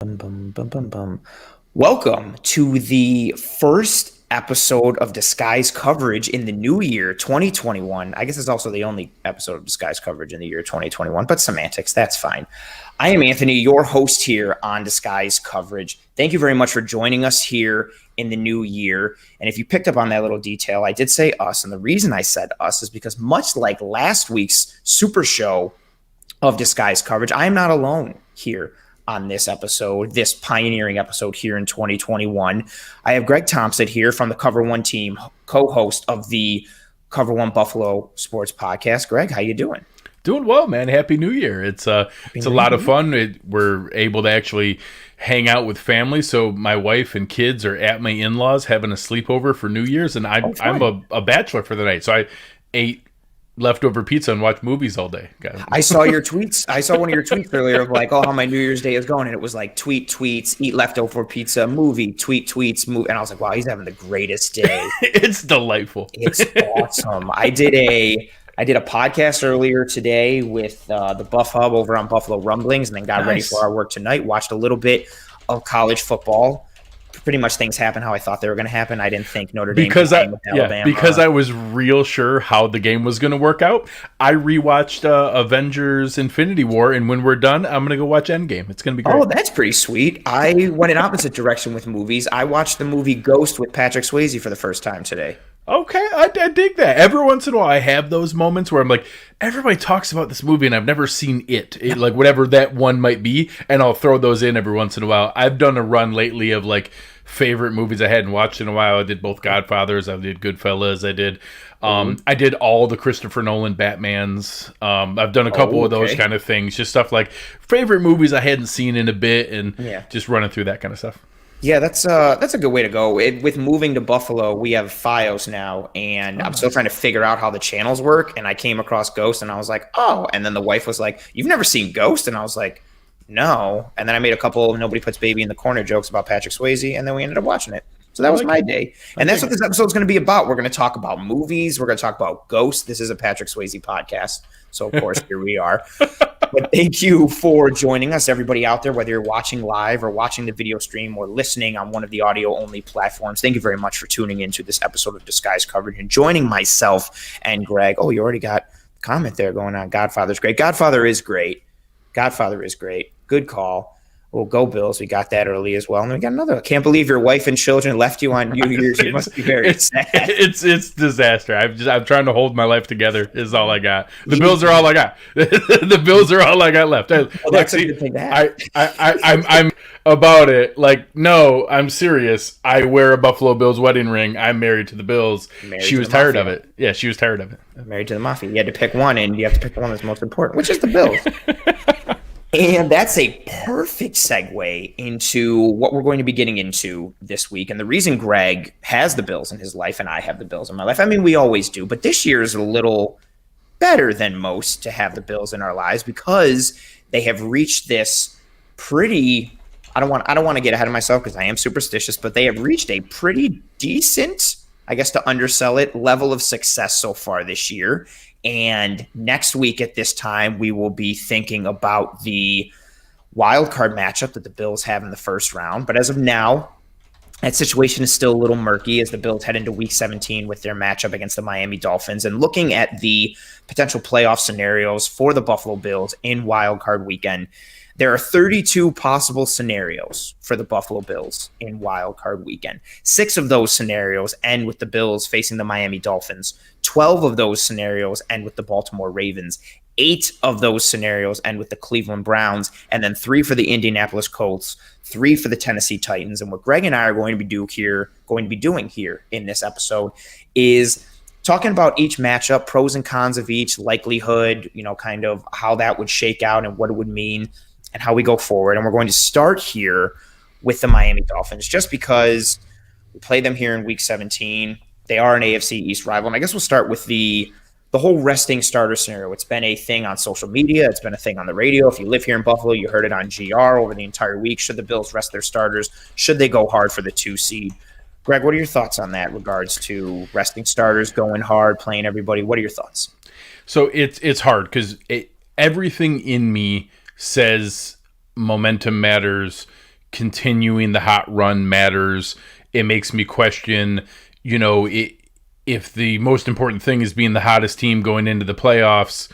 Bum, bum, bum, bum, bum. Welcome to the first episode of Disguise coverage in the new year 2021. I guess it's also the only episode of Disguise coverage in the year 2021, but semantics, that's fine. I am Anthony, your host here on Disguise coverage. Thank you very much for joining us here in the new year. And if you picked up on that little detail, I did say us. And the reason I said us is because much like last week's super show of Disguise coverage, I am not alone here on this episode, this pioneering episode here in 2021. I have Greg Tompsett here from the Cover One team, co-host of the Cover One Buffalo Sports Podcast. Greg, how you doing? Doing well, man. Happy New Year. It's a lot of fun. We're able to actually hang out with family. So my wife and kids are at my in-laws having a sleepover for New Year's, and I'm a bachelor for the night. So I ate leftover pizza and watched movies all day. I saw your tweets. I saw one of your tweets earlier of like, oh, how my New Year's Day is going. And it was like tweets, eat leftover pizza, movie, tweets, movie. And I was like, wow, he's having the greatest day. It's delightful. It's awesome. I did a podcast earlier today with the Buff Hub over on Buffalo Rumblings, and then got ready for our work tonight. Watched a little bit of college football. Pretty much things happened how I thought they were going to happen. I didn't think Notre Dame because Alabama. I was real sure how the game was going to work out. I rewatched Avengers: Infinity War, and when we're done, I'm going to go watch Endgame. It's going to be great. Oh, that's pretty sweet. I went in opposite direction with movies. I watched the movie Ghost with Patrick Swayze for the first time today. Okay, I dig that. Every once in a while, I have those moments where I'm like, everybody talks about this movie, and I've never seen it, like whatever that one might be, and I'll throw those in every once in a while. I've done a run lately of like favorite movies I hadn't watched in a while. I did both Godfathers, I did Goodfellas, I did all the Christopher Nolan Batmans. I've done a couple of those kind of things, just stuff like favorite movies I hadn't seen in a bit, and just running through that kind of stuff. Yeah, that's a good way to go. With moving to Buffalo, we have Fios now, and I'm still trying to figure out how the channels work. And I came across Ghost, and I was like, oh. And then the wife was like, "You've never seen Ghost?" And I was like, "No." And then I made a couple of Nobody Puts Baby in the Corner jokes about Patrick Swayze, and then we ended up watching it. So that was my day. And that's what this episode is going to be about. We're going to talk about movies. We're going to talk about Ghost. This is a Patrick Swayze podcast. So, of course, here we are. But thank you for joining us, everybody out there, whether you're watching live or watching the video stream or listening on one of the audio-only platforms. Thank you very much for tuning into this episode of Disguise Coverage and joining myself and Greg. Oh, you already got a comment there going on. Godfather's great. Godfather is great. Godfather is great. Good call. Well, go Bills. We got that early as well. And then we got another. I can't believe your wife and children left you on New Year's. You must be very sad. It's disaster. I'm trying to hold my life together is all I got. The Bills are all I got. The Bills are all I got left. That's a good thing to have. I'm about it. Like, no, I'm serious. I wear a Buffalo Bills wedding ring. I'm married to the Bills. She was tired of it. Yeah, she was tired of it. Married to the Mafia. You had to pick one, and you have to pick the one that's most important, which is the Bills. And that's a perfect segue into what we're going to be getting into this week. And the reason Greg has the Bills in his life and I have the Bills in my life, I mean, we always do, but this year is a little better than most to have the Bills in our lives because they have reached this pretty, I don't want to get ahead of myself because I am superstitious, but they have reached a pretty decent, I guess to undersell it, level of success so far this year. And next week at this time, we will be thinking about the wild card matchup that the Bills have in the first round. But as of now, that situation is still a little murky as the Bills head into Week 17 with their matchup against the Miami Dolphins. And looking at the potential playoff scenarios for the Buffalo Bills in wild card weekend, there are 32 possible scenarios for the Buffalo Bills in wild card weekend. 6 of those scenarios end with the Bills facing the Miami Dolphins. 12 of those scenarios end with the Baltimore Ravens. 8 of those scenarios end with the Cleveland Browns, and then 3 for the Indianapolis Colts, 3 for the Tennessee Titans. And what Greg and I are going to be doing here in this episode is talking about each matchup, pros and cons of each, likelihood, kind of how that would shake out and what it would mean, and how we go forward. And we're going to start here with the Miami Dolphins just because we play them here in Week 17. They are an AFC East rival. And I guess we'll start with the whole resting starter scenario. It's been a thing on social media. It's been a thing on the radio. If you live here in Buffalo, you heard it on GR over the entire week. Should the Bills rest their starters? Should they go hard for the 2 seed? Greg, what are your thoughts on that regards to resting starters, going hard, playing everybody? What are your thoughts? So it's hard because everything in me says momentum matters. continuing the hot run matters. It makes me question, if the most important thing is being the hottest team going into the playoffs,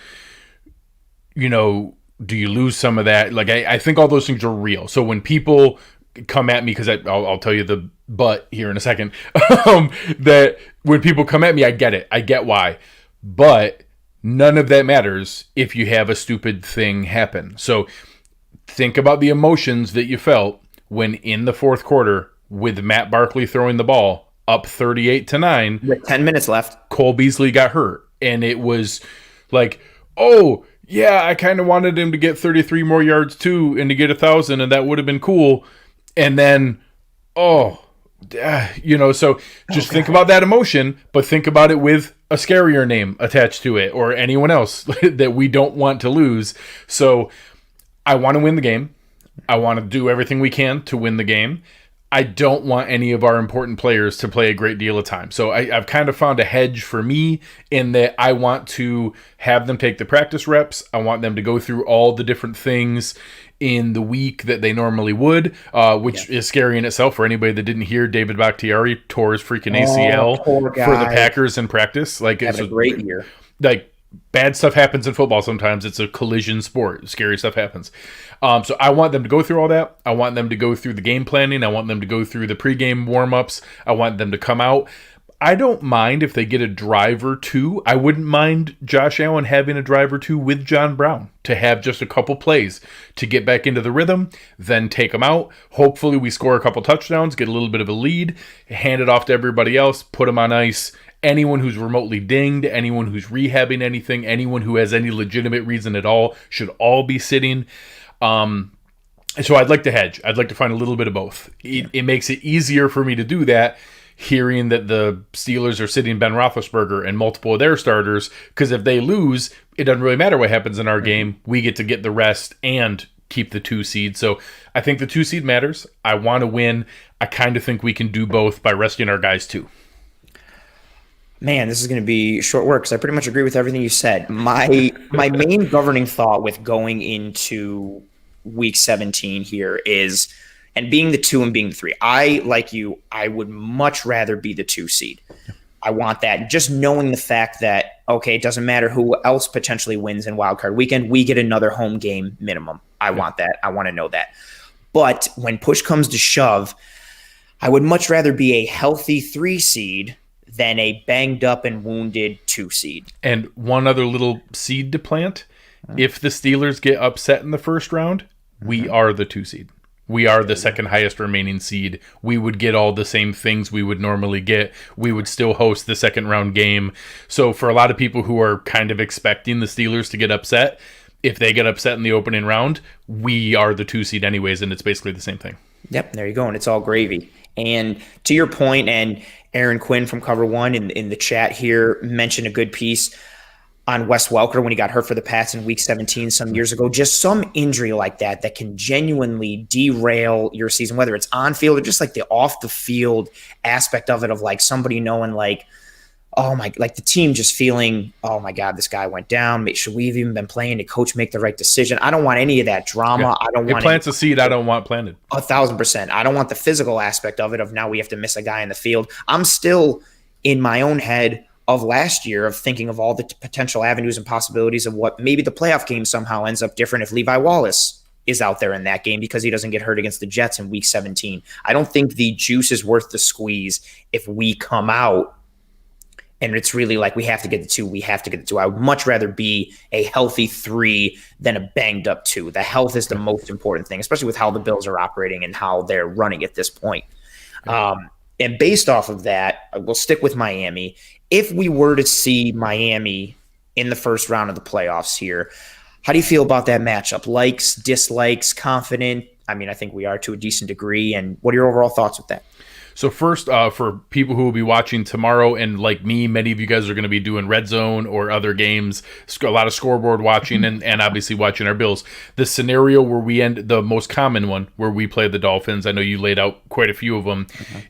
do you lose some of that? Like, I think all those things are real. So when people come at me, because I'll tell you the but here in a second, that when people come at me, I get it. I get why. But none of that matters if you have a stupid thing happen. So think about the emotions that you felt when in the fourth quarter, with Matt Barkley throwing the ball up 38-9. With 10 minutes left. Cole Beasley got hurt. And it was like, oh, yeah, I kind of wanted him to get 33 more yards too and to get 1,000, and that would have been cool. And then, so just think about that emotion, but think about it with a scarier name attached to it or anyone else that we don't want to lose. So I want to win the game. I want to do everything we can to win the game. I don't want any of our important players to play a great deal of time. So I've kind of found a hedge for me in that I want to have them take the practice reps. I want them to go through all the different things in the week that they normally would, which is scary in itself. For anybody that didn't hear, David Bakhtiari tore his freaking ACL for the Packers in practice. Like, it's a great year. Like, bad stuff happens in football sometimes. It's a collision sport. Scary stuff happens. So I want them to go through all that. I want them to go through the game planning. I want them to go through the pregame warm-ups. I want them to come out. I don't mind if they get a drive or two. I wouldn't mind Josh Allen having a drive or two with John Brown to have just a couple plays to get back into the rhythm, then take them out. Hopefully we score a couple touchdowns, get a little bit of a lead, hand it off to everybody else, put them on ice. Anyone who's remotely dinged, anyone who's rehabbing anything, anyone who has any legitimate reason at all should all be sitting. So I'd like to hedge. I'd like to find a little bit of both. It makes it easier for me to do that, hearing that the Steelers are sitting Ben Roethlisberger and multiple of their starters, because if they lose, it doesn't really matter what happens in our game. We get to get the rest and keep the 2 seed. So I think the 2 seed matters. I want to win. I kind of think we can do both by resting our guys too. Man, this is going to be short work because I pretty much agree with everything you said. My main governing thought with going into week 17 here is, and being the 2 and being the 3, I, like you, I would much rather be the 2 seed. I want that. Just knowing the fact that, okay, it doesn't matter who else potentially wins in wildcard weekend, we get another home game minimum. I want that. I want to know that. But when push comes to shove, I would much rather be a healthy 3 seed than a banged up and wounded 2 seed. And one other little seed to plant. If the Steelers get upset in the first round, we are the 2 seed. We are the second highest remaining seed. We would get all the same things we would normally get. We would still host the second round game. So for a lot of people who are kind of expecting the Steelers to get upset, if they get upset in the opening round, we are the 2 seed anyways, and it's basically the same thing. Yep, there you go, and it's all gravy. And to your point, and Aaron Quinn from Cover One in the chat here mentioned a good piece on Wes Welker when he got hurt for the Pats in Week 17 some years ago. Just some injury like that can genuinely derail your season, whether it's on field or just like the off the field aspect of it, of like somebody knowing like, oh my, like the team just feeling, oh my God, this guy went down. Should we have even been playing? Did coach make the right decision? I don't want any of that drama. Yeah. I don't want it plants a seed I don't want planted. 1,000%. I don't want the physical aspect of it, of now we have to miss a guy in the field. I'm still in my own head of last year of thinking of all the potential avenues and possibilities of what maybe the playoff game somehow ends up different if Levi Wallace is out there in that game because he doesn't get hurt against the Jets in Week 17. I don't think the juice is worth the squeeze if we come out and it's really like we have to get the 2, we have to get the 2. I would much rather be a healthy 3 than a banged up 2. The health is the most important thing, especially with how the Bills are operating and how they're running at this point. And based off of that, we'll stick with Miami. If we were to see Miami in the first round of the playoffs here, how do you feel about that matchup? Likes, dislikes, confident? I mean, I think we are to a decent degree. And what are your overall thoughts with that? So first, for people who will be watching tomorrow, and like me, many of you guys are going to be doing Red Zone or other games, a lot of scoreboard watching, and obviously watching our Bills. The scenario where we end, the most common one, where we play the Dolphins, I know you laid out quite a few of them,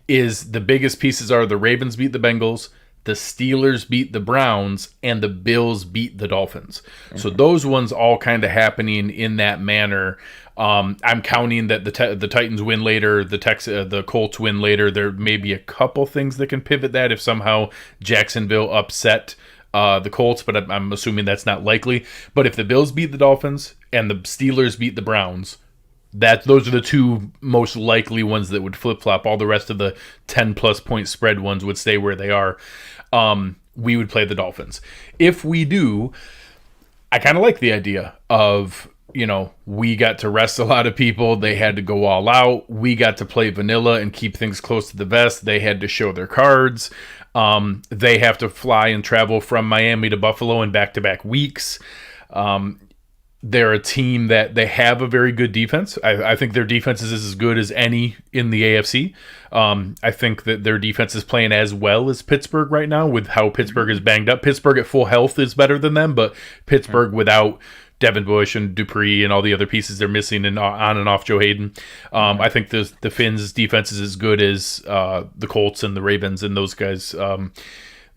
is the biggest pieces are the Ravens beat the Bengals, the Steelers beat the Browns, and the Bills beat the Dolphins. So those ones all kind of happening in that manner. I'm counting that the Titans win later, the Colts win later. There may be a couple things that can pivot that if somehow Jacksonville upset the Colts, but I'm assuming that's not likely. But if the Bills beat the Dolphins and the Steelers beat the Browns, those are the two most likely ones that would flip-flop. All the rest of the 10-plus point spread ones would stay where they are. We would play the Dolphins. If we do, I kind of like the idea of, we got to rest a lot of people. They had to go all out. We got to play vanilla and keep things close to the vest. They had to show their cards. They have to fly and travel from Miami to Buffalo in back-to-back weeks. They're a team that they have a very good defense. I think their defense is as good as any in the AFC. I think that their defense is playing as well as Pittsburgh right now with how Pittsburgh is banged up. Pittsburgh at full health is better than them, but Pittsburgh without Devin Bush and Dupree and all the other pieces they're missing and on and off Joe Hayden. I think the Finns' defense is as good as the Colts and the Ravens and those guys.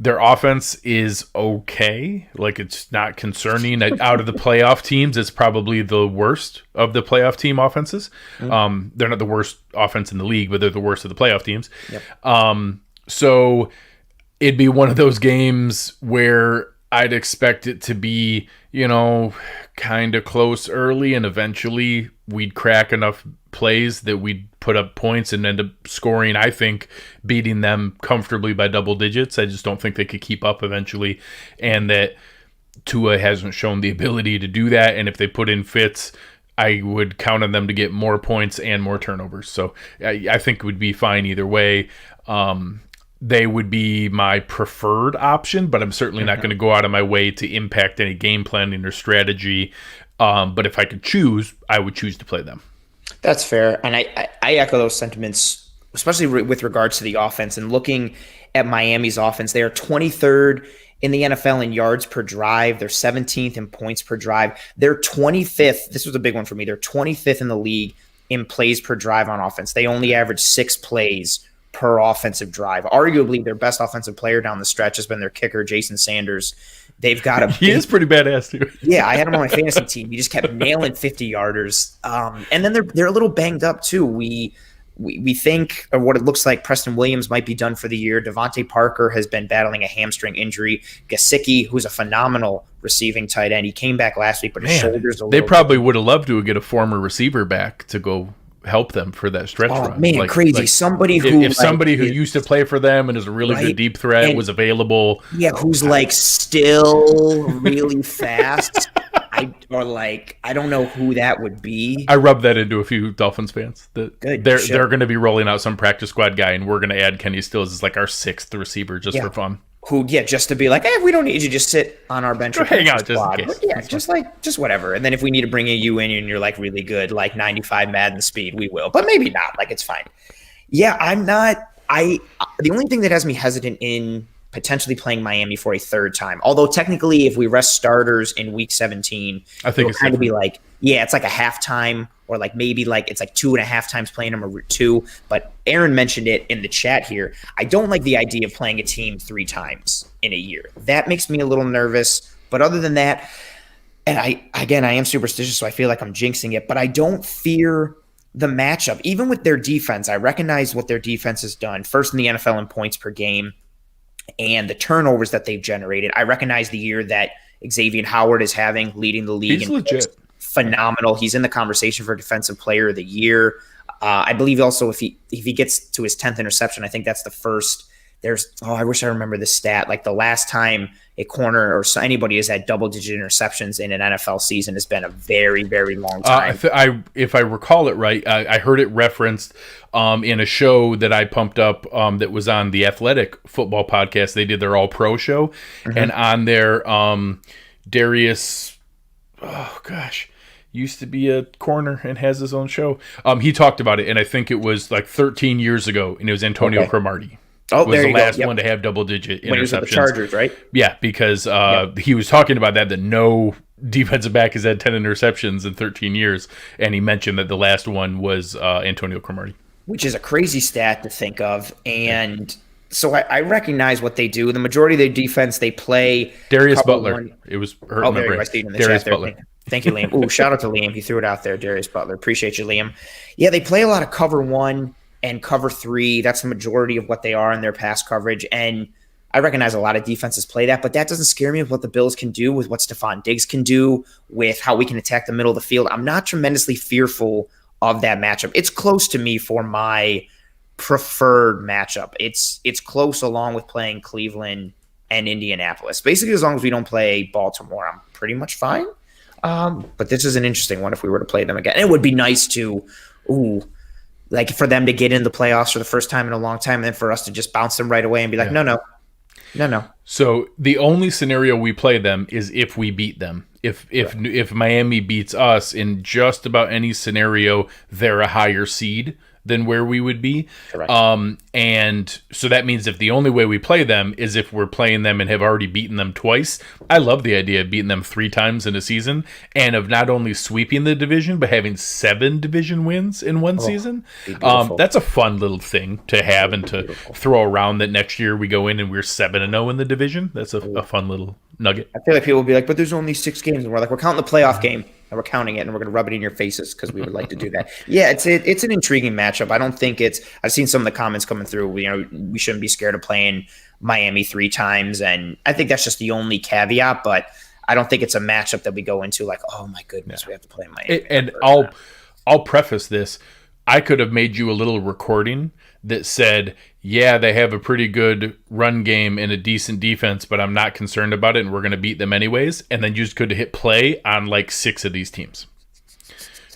Their offense is okay. Like, it's not concerning. Out of the playoff teams, it's probably the worst of the playoff team offenses. They're not the worst offense in the league, but they're the worst of the playoff teams. Yep. So it'd be one of those games where I'd expect it to be, kind of close early, and eventually we'd crack enough plays that we'd put up points and end up scoring, I think, beating them comfortably by double digits. I just don't think they could keep up eventually, and that Tua hasn't shown the ability to do that, and if they put in Fitz, I would count on them to get more points and more turnovers. So I think it would be fine either way. They would be my preferred option, but I'm certainly not going to go out of my way to impact any game planning or strategy. But if I could choose, I would choose to play them. That's fair. And I echo those sentiments, especially with regards to the offense. And looking at Miami's offense, they are 23rd in the NFL in yards per drive. They're 17th in points per drive. They're 25th. This was a big one for me. They're 25th in the league in plays per drive on offense. They only average 6 plays per offensive drive. Arguably, their best offensive player down the stretch has been their kicker, Jason Sanders. They've got he is pretty badass too. Yeah, I had him on my fantasy team. He just kept nailing 50-yarders. And then they're a little banged up too. We think, or what it looks like, Preston Williams might be done for the year. Devontae Parker has been battling a hamstring injury. Gesicki, who's a phenomenal receiving tight end, he came back last week, but his shoulders a little. They probably would have loved to get a former receiver back to go help them for that stretch run. Oh man, crazy! Somebody who used to play for them and is a really good deep threat and was available. Yeah, who's still really fast. I don't know who that would be. I rubbed that into a few Dolphins fans. That Good, they're going to be rolling out some practice squad guy, and we're going to add Kenny Stills as our 6th receiver just for fun. Just to be we don't need you, just sit on our bench. Hang out just in case. Yeah, just whatever. And then if we need to bring you in and you're really good, 95 Madden speed, we will. But maybe not. It's fine. Yeah, I'm not. The only thing that has me hesitant in potentially playing Miami for a third time, although technically if we rest starters in week 17, I think it's kind of be it's a halftime, or maybe it's 2.5 times playing them, or 2. But Aaron mentioned it in the chat here. I don't like the idea of playing a team 3 times in a year. That makes me a little nervous. But other than that, and I am superstitious, so I feel like I'm jinxing it, but I don't fear the matchup. Even with their defense, I recognize what their defense has done. First in the NFL in points per game, and the turnovers that they've generated. I recognize the year that Xavier Howard is having, leading the league. He's legit. Phenomenal. He's in the conversation for Defensive Player of the Year. I believe also if he gets to his 10th interception, I think that's the first. I wish I remember this stat. The last time a corner or anybody has had double-digit interceptions in an NFL season has been a very, very long time. If I recall it right, I heard it referenced in a show that I pumped up that was on the Athletic Football Podcast. They did their All-Pro show, and on their Darius, used to be a corner and has his own show. He talked about it, and I think it was 13 years ago, and it was Antonio Cromartie. Oh, was the last one to have double-digit interceptions. When he was with the Chargers, right? Yeah, because he was talking about that no defensive back has had 10 interceptions in 13 years, and he mentioned that the last one was Antonio Cromartie. Which is a crazy stat to think of, and so I recognize what they do. The majority of their defense, they play Darius Butler. It was hurt in my brain. I see it in the Darius chat there. Butler. Thank you, Liam. Ooh, shout out to Liam. He threw it out there, Darius Butler. Appreciate you, Liam. Yeah, they play a lot of cover 1 and cover 3. That's the majority of what they are in their pass coverage. And I recognize a lot of defenses play that, but that doesn't scare me with what the Bills can do, with what Stephon Diggs can do, with how we can attack the middle of the field. I'm not tremendously fearful of that matchup. It's close to me for my preferred matchup. It's close along with playing Cleveland and Indianapolis. Basically, as long as we don't play Baltimore, I'm pretty much fine. But this is an interesting one if we were to play them again. And it would be nice to, like for them to get in the playoffs for the first time in a long time, and then for us to just bounce them right away and be like, no. So the only scenario we play them is if we beat them. If Miami beats us in just about any scenario, they're a higher seed than where we would be. Correct. And so that means if the only way we play them is if we're playing them and have already beaten them twice. I love the idea of beating them 3 times in a season and of not only sweeping the division, but having 7 division wins in one season. That's a fun little thing to have and to throw around, that next year we go in and we're 7-0 in the division. That's a fun little nugget. I feel like people will be like, but there's only 6 games. And we're like, we're counting the playoff game. And we're counting it, and we're going to rub it in your faces because we would like to do that. Yeah, it's an intriguing matchup. I don't think I've seen some of the comments coming through. We shouldn't be scared of playing Miami 3 times, and I think that's just the only caveat. But I don't think it's a matchup that we go into like, oh my goodness, we have to play Miami. And I'll preface this. I could have made you a little recording that said, yeah, they have a pretty good run game and a decent defense, but I'm not concerned about it, and we're going to beat them anyways. And then you just could have hit play on like 6 of these teams.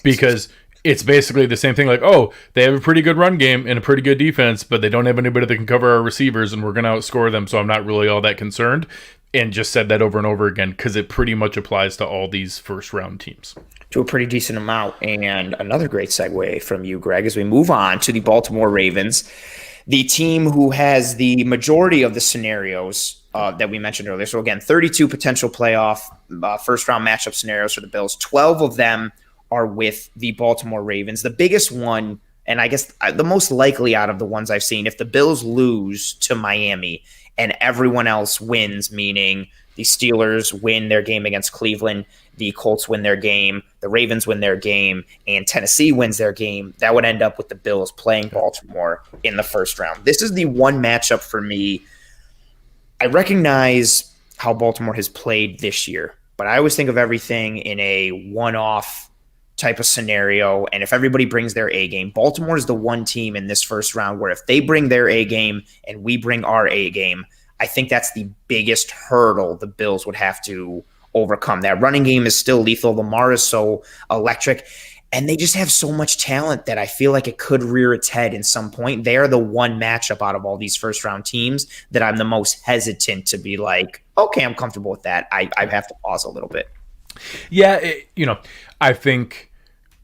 Because it's basically the same thing, like, oh, they have a pretty good run game and a pretty good defense, but they don't have anybody that can cover our receivers, and we're going to outscore them, so I'm not really all that concerned. And just said that over and over again because it pretty much applies to all these first-round teams. To a pretty decent amount. And another great segue from you, Greg, as we move on to the Baltimore Ravens, the team who has the majority of the scenarios that we mentioned earlier. So again, 32 potential playoff first-round matchup scenarios for the Bills. 12 of them are with the Baltimore Ravens. The biggest one, and I guess the most likely out of the ones I've seen, if the Bills lose to Miami and everyone else wins, meaning the Steelers win their game against Cleveland, the Colts win their game, the Ravens win their game, and Tennessee wins their game, that would end up with the Bills playing Baltimore in the first round. This is the one matchup for me. I recognize how Baltimore has played this year, but I always think of everything in a one-off type of scenario, and if everybody brings their A game, Baltimore is the one team in this first round where if they bring their A game and we bring our A game, I think that's the biggest hurdle the Bills would have to overcome. That running game is still lethal. Lamar is so electric, and they just have so much talent that I feel like it could rear its head in some point. They are the one matchup out of all these first-round teams that I'm the most hesitant to be like, okay, I'm comfortable with that. I have to pause a little bit. Yeah, I think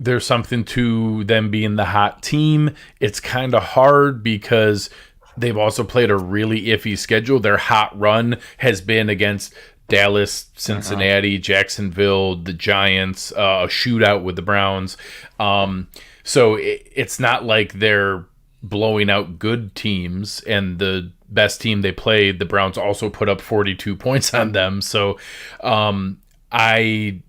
there's something to them being the hot team. It's kind of hard because they've also played a really iffy schedule. Their hot run has been against Dallas, Cincinnati, Jacksonville, the Giants, a shootout with the Browns. So it's not like they're blowing out good teams, and the best team they played, the Browns, also put up 42 points on them. So I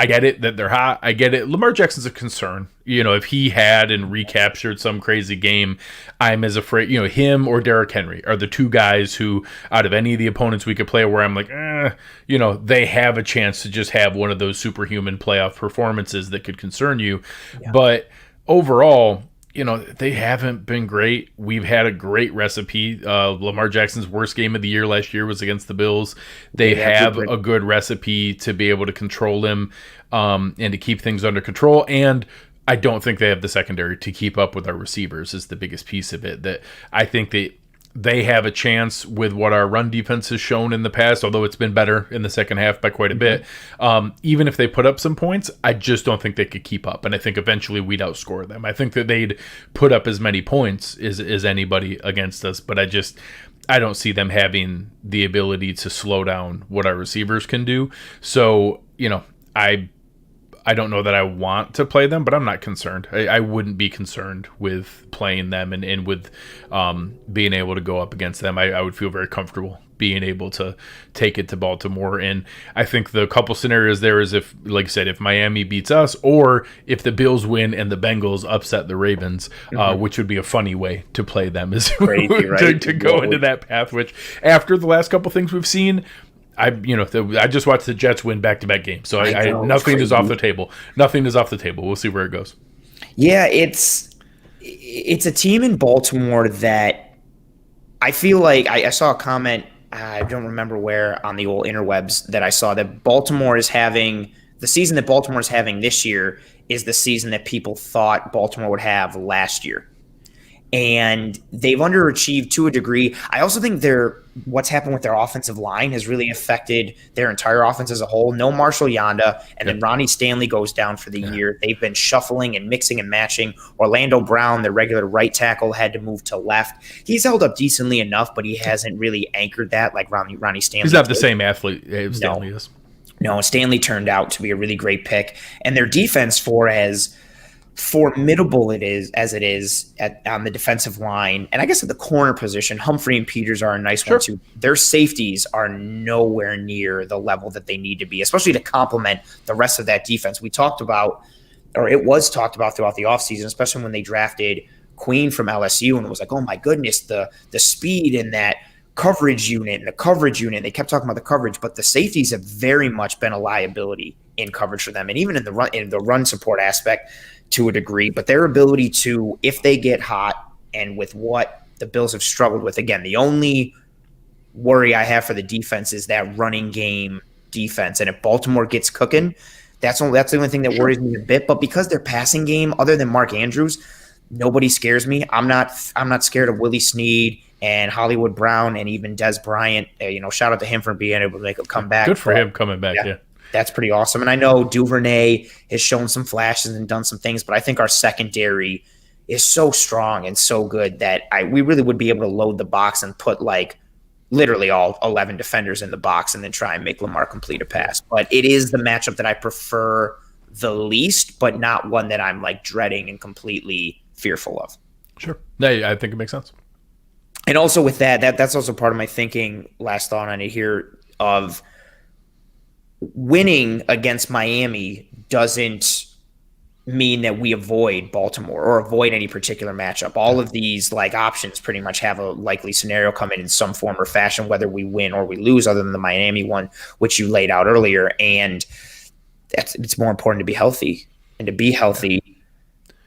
get it that they're hot. I get it. Lamar Jackson's a concern. If he had and recaptured some crazy game, I'm as afraid, him or Derrick Henry are the 2 guys who, out of any of the opponents we could play, where I'm like, they have a chance to just have one of those superhuman playoff performances that could concern you. Yeah. But overall, they haven't been great. We've had a great recipe. Lamar Jackson's worst game of the year last year was against the Bills. They have a good recipe to be able to control him and to keep things under control. And I don't think they have the secondary to keep up with our receivers is the biggest piece of it. That I think that they have a chance with what our run defense has shown in the past, although it's been better in the second half by quite a bit. Even if they put up some points, I just don't think they could keep up. And I think eventually we'd outscore them. I think that they'd put up as many points as anybody against us, but I don't see them having the ability to slow down what our receivers can do. So, I don't know that I want to play them, but I'm not concerned. I wouldn't be concerned with playing them and with being able to go up against them. I would feel very comfortable being able to take it to Baltimore. And I think the couple scenarios there is if, like I said, if Miami beats us or if the Bills win and the Bengals upset the Ravens, which would be a funny way to play them as Crazy, right? to go into that path, which after the last couple things we've seen, I just watched the Jets win back-to-back games. So nothing is off the table. Nothing is off the table. We'll see where it goes. Yeah, it's a team in Baltimore that I feel like I saw a comment, I don't remember where on the old interwebs, that I saw that Baltimore is having the season that Baltimore is having this year is the season that people thought Baltimore would have last year. And they've underachieved to a degree. I also think what's happened with their offensive line has really affected their entire offense as a whole. No Marshall Yanda, and then Ronnie Stanley goes down for the year. They've been shuffling and mixing and matching. Orlando Brown, their regular right tackle, had to move to left. He's held up decently enough, but he hasn't really anchored that like Ronnie Stanley. He's not the same athlete as Stanley is. No, Stanley turned out to be a really great pick. And their defense, for as formidable it is on the defensive line, and I guess at the corner position, Humphrey and Peters are a nice one too. Their safeties are nowhere near the level that they need to be, especially to complement the rest of that defense. We talked about, or it was talked about throughout the offseason, especially when they drafted Queen from LSU, and it was like, oh my goodness, the speed in that coverage unit and the coverage unit. They kept talking about the coverage, but the safeties have very much been a liability in coverage for them, and even in the run support aspect to a degree. But their ability to, if they get hot, and with what the Bills have struggled with, again, the only worry I have for the defense is that running game defense. And if Baltimore gets cooking, that's the only thing that worries me a bit. But because their passing game, other than Mark Andrews, nobody scares me. I'm not scared of Willie Snead and Hollywood Brown and even Des Bryant. Shout out to him for being able to make a comeback. Good for him coming back. Yeah. That's pretty awesome. And I know Duvernay has shown some flashes and done some things, but I think our secondary is so strong and so good that we really would be able to load the box and put like literally all 11 defenders in the box and then try and make Lamar complete a pass. But it is the matchup that I prefer the least, but not one that I'm like dreading and completely fearful of. Sure. Yeah, I think it makes sense. And also with that's also part of my thinking, last thought on it here, of winning against Miami doesn't mean that we avoid Baltimore or avoid any particular matchup. All of these like options pretty much have a likely scenario come in some form or fashion, whether we win or we lose, other than the Miami one, which you laid out earlier. And it's more important to be healthy, and to be healthy,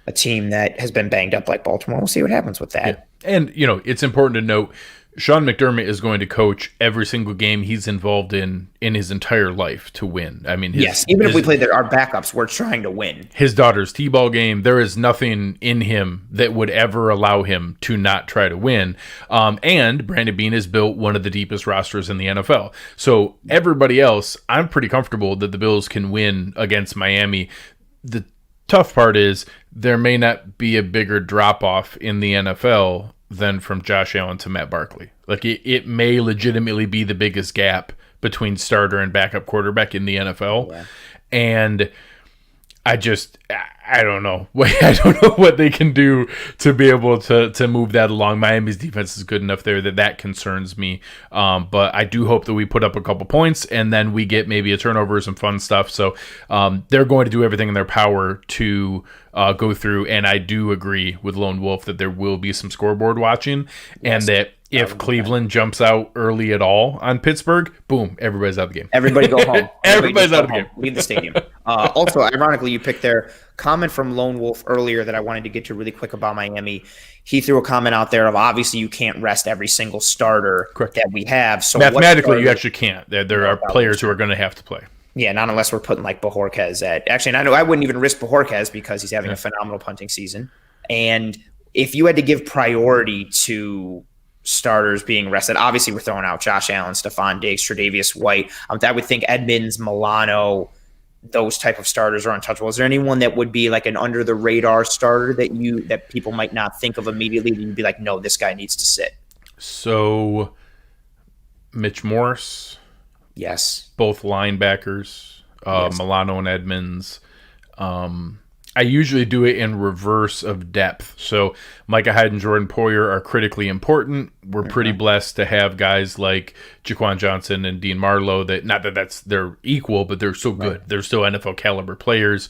a team that has been banged up like Baltimore, we'll see what happens with that. Yeah. And, it's important to note, Sean McDermott is going to coach every single game he's involved in his entire life to win. I mean, even if we play our backups, we're trying to win. His daughter's T-ball game, there is nothing in him that would ever allow him to not try to win. And Brandon Beane has built one of the deepest rosters in the NFL. So everybody else, I'm pretty comfortable that the Bills can win against Miami. The tough part is there may not be a bigger drop-off in the NFL than from Josh Allen to Matt Barkley. Like it may legitimately be the biggest gap between starter and backup quarterback in the NFL. Yeah. And I don't know. I don't know what they can do to be able to move that along. Miami's defense is good enough there that concerns me. But I do hope that we put up a couple points and then we get maybe a turnover, some fun stuff. So they're going to do everything in their power to go through. And I do agree with Lone Wolf that there will be some scoreboard watching, and that if Cleveland jumps out early at all on Pittsburgh, boom, everybody's out of the game. Everybody go home. Everybody's out of the game. Leave the stadium. Also, ironically, you picked their comment from Lone Wolf earlier that I wanted to get to really quick about Miami. He threw a comment out there of, obviously you can't rest every single starter that we have. So mathematically, you actually can't. There are players who are going to have to play. Yeah, not unless we're putting like Bajorquez at – actually, and I know I wouldn't even risk Bajorquez because he's having a phenomenal punting season. And if you had to give priority to starters being rested, obviously we're throwing out Josh Allen, Stephon Diggs, Tre'Davious White. I would think Edmonds, Milano, those type of starters are untouchable. Is there anyone that would be like an under-the-radar starter that people might not think of immediately that you'd be like, no, this guy needs to sit? So Mitch Morse. Yes. Both linebackers, yes. Milano and Edmonds. I I usually do it in reverse of depth. So Micah Hyde and Jordan Poyer are critically important. We're pretty blessed to have guys like Jaquan Johnson and Dean Marlowe that, not that they're equal, but they're so good. They're still NFL caliber players.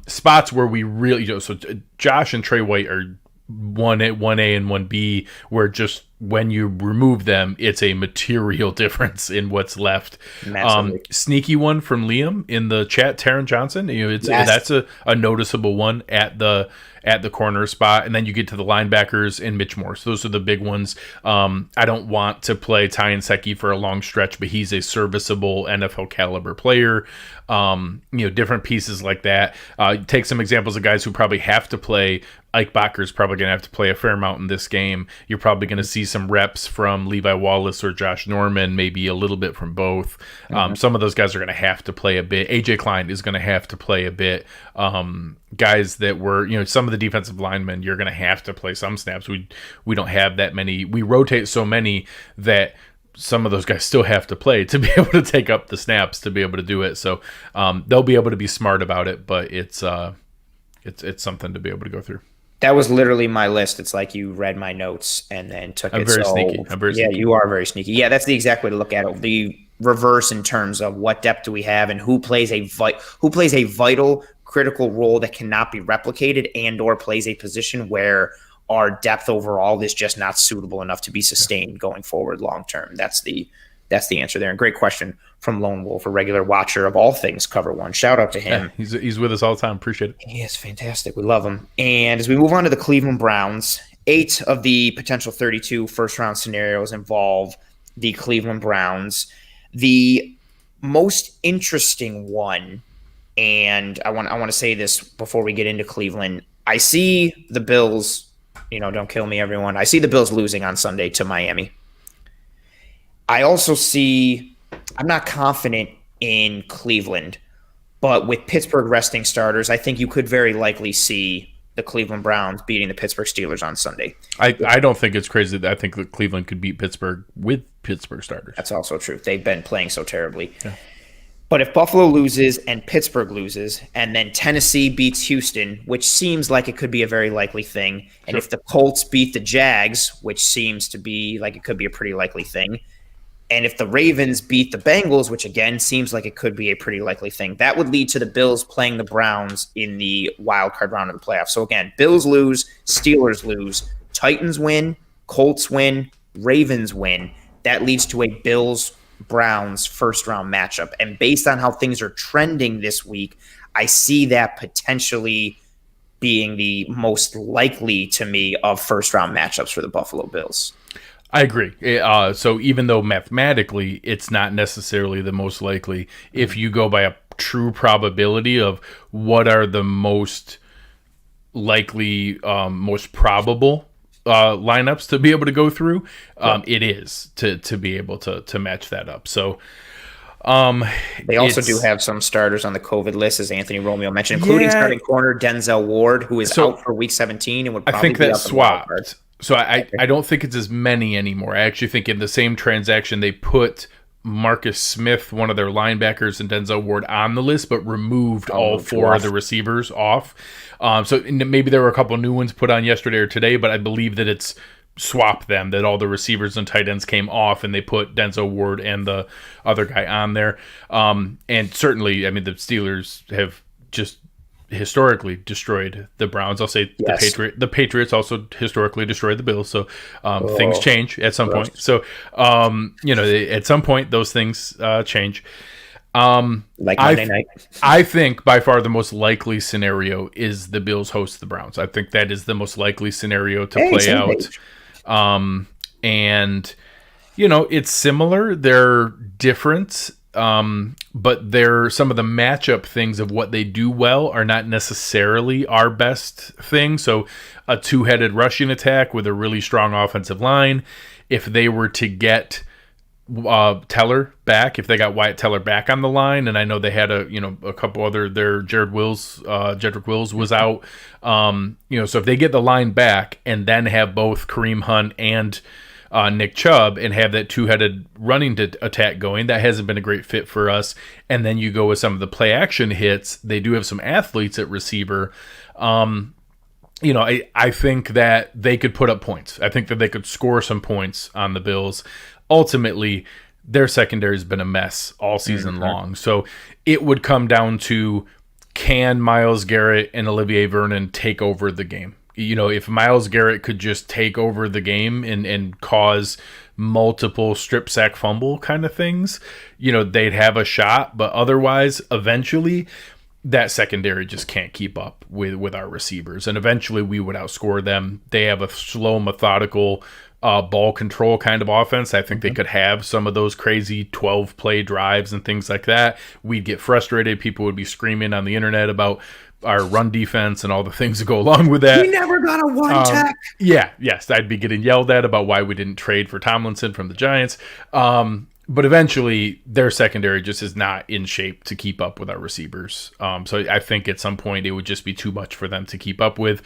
Spots where we really, so Josh and Trey White are 1A and 1B, where just when you remove them, it's a material difference in what's left. Sneaky one from Liam in the chat, Taron Johnson. That's a noticeable one at the corner spot, and then you get to the linebackers and Mitch Morse. Those are the big ones. I don't want to play Ty Nsekhe for a long stretch, but he's a serviceable NFL caliber player. Different pieces like that. Take some examples of guys who probably have to play. Ike Bakker's probably going to have to play a fair amount in this game. You're probably going to see some reps from Levi Wallace or Josh Norman, maybe a little bit from both. Some of those guys are going to have to play a bit. AJ Klein is going to have to play a bit. Guys that were, some of the defensive linemen, you're going to have to play some snaps. We don't have that many. We rotate so many that some of those guys still have to play to be able to take up the snaps to be able to do it. So they'll be able to be smart about it, but it's something to be able to go through. That was literally my list. It's like you read my notes and then took it. I'm very sneaky. Yeah, you are very sneaky. Yeah, that's the exact way to look at it. The reverse in terms of what depth do we have and who plays a vital, critical role that cannot be replicated and or plays a position where our depth overall is just not suitable enough to be sustained going forward long term. That's the answer there. And great question from Lone Wolf, a regular watcher of all things Cover One. Shout out to him. Yeah, he's with us all the time. Appreciate it. He is fantastic. We love him. And as we move on to the Cleveland Browns, 8 of the potential 32 first-round scenarios involve the Cleveland Browns. The most interesting one, and I want to say this before we get into Cleveland, I see the Bills, don't kill me, everyone. I see the Bills losing on Sunday to Miami. I also see, I'm not confident in Cleveland, but with Pittsburgh resting starters, I think you could very likely see the Cleveland Browns beating the Pittsburgh Steelers on Sunday. I don't think it's crazy that I think that Cleveland could beat Pittsburgh with Pittsburgh starters. That's also true. They've been playing so terribly. Yeah. But if Buffalo loses and Pittsburgh loses, and then Tennessee beats Houston, which seems like it could be a very likely thing, and if the Colts beat the Jags, which seems to be like it could be a pretty likely thing, and if the Ravens beat the Bengals, which again seems like it could be a pretty likely thing, that would lead to the Bills playing the Browns in the wild card round of the playoffs. So again, Bills lose, Steelers lose, Titans win, Colts win, Ravens win. That leads to a Bills-Browns first-round matchup. And based on how things are trending this week, I see that potentially being the most likely to me of first-round matchups for the Buffalo Bills. I agree. So even though mathematically it's not necessarily the most likely, if you go by a true probability of what are the most likely, most probable lineups to be able to go through, it is to be able to match that up. So they also do have some starters on the COVID list, as Anthony Romeo mentioned, including starting corner Denzel Ward, who is out for Week 17 and would probably be that's swapped. So I don't think it's as many anymore. I actually think in the same transaction they put Marcus Smith, one of their linebackers, and Denzel Ward on the list, but removed all 4 of the receivers off. So maybe there were a couple new ones put on yesterday or today, but I believe that it's swapped them, that all the receivers and tight ends came off and they put Denzel Ward and the other guy on there. And certainly, the Steelers have just historically destroyed the Browns. I'll say the Patriots also historically destroyed the Bills. So things change at some point. So at some point those things change. Like Monday night. I think by far the most likely scenario is the Bills host the Browns. I think that is the most likely scenario to play out. And it's similar. They're different. But they're some of the matchup things of what they do well are not necessarily our best thing. So a 2-headed rushing attack with a really strong offensive line, if they were to get Teller back, if they got Wyatt Teller back on the line, and I know they had a couple other, their Jedrick Wills was out. So if they get the line back and then have both Kareem Hunt and Nick Chubb and have that two-headed running attack going. That hasn't been a great fit for us. And then you go with some of the play action hits. They do have some athletes at receiver. I think that they could put up points. I think that they could score some points on the Bills. Ultimately, their secondary has been a mess all season long. So it would come down to, can Myles Garrett and Olivier Vernon take over the game? If Myles Garrett could just take over the game and cause multiple strip sack fumble kind of things, they'd have a shot. But otherwise, eventually, that secondary just can't keep up with our receivers. And eventually we would outscore them. They have a slow, methodical ball control kind of offense. I think they could have some of those crazy 12-play drives and things like that. We'd get frustrated. People would be screaming on the internet about our run defense and all the things that go along with that. We never got a one-tech. Yes. I'd be getting yelled at about why we didn't trade for Tomlinson from the Giants. But eventually, their secondary just is not in shape to keep up with our receivers. So I think at some point it would just be too much for them to keep up with.